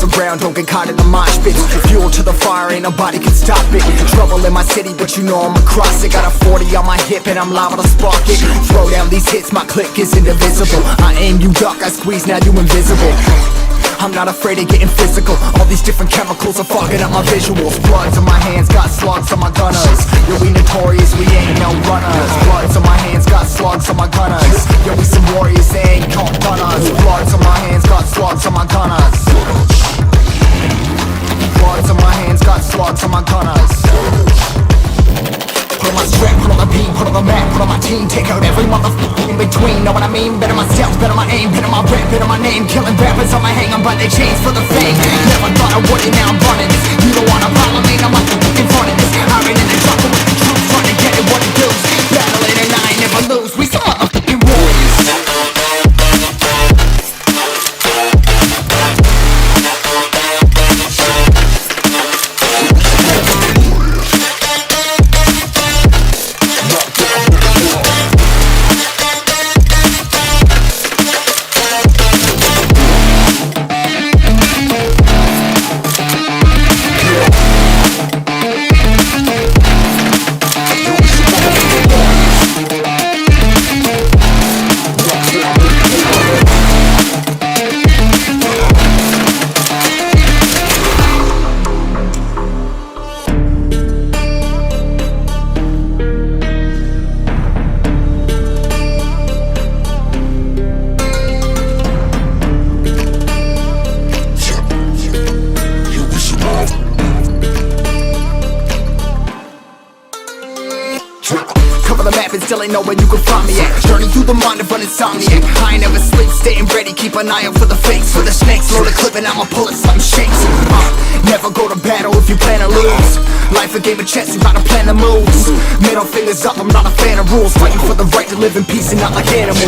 the ground, don't get caught in the mosh pits. Fuel to the fire, ain't nobody can stop it. Trouble in my city, but you know I'm across it. Got a 40 on my hip and I'm liable to spark it. Throw down these hits, my click is indivisible. I aim, you duck, I squeeze, now you invisible. I'm not afraid of getting physical. All these different chemicals are fogging up my visuals. Bloods on my hands, got slugs on my gunners. Yo, we notorious, we ain't no runners. Bloods on my hands, got slugs on my gunners. Yo, we some warriors, they ain't called gunners. Bloods on my hands, got slugs on my gunners. Bloods on my hands, got slugs on my gunners. Put on my strap, put on the beat, put on the map, put on my team. Take out every motherfucker in between, know what I mean? Better myself, better my aim, better my rap, better my name. Killing rappers on my hang, I'm by their chains for the fame. Never thought I would it, now I'm running this. You don't wanna follow me, I'm up in front of this. I ran in the jungle with the troops, trying to get it what it does. Battling and I ain't never lose, we some motherfucking warriors. Cover the map and still ain't know where you can find me at. Journey through the mind of an insomniac. I ain't never sleep, staying ready, keep an eye out for the fakes. For the snakes, load a clip and I'ma pull it, something shakes. Never go to battle if you plan to lose. Life a game of chess, you gotta plan the moves. Middle fingers up, I'm not a fan of rules. Fighting for the right to live in peace and not like animals.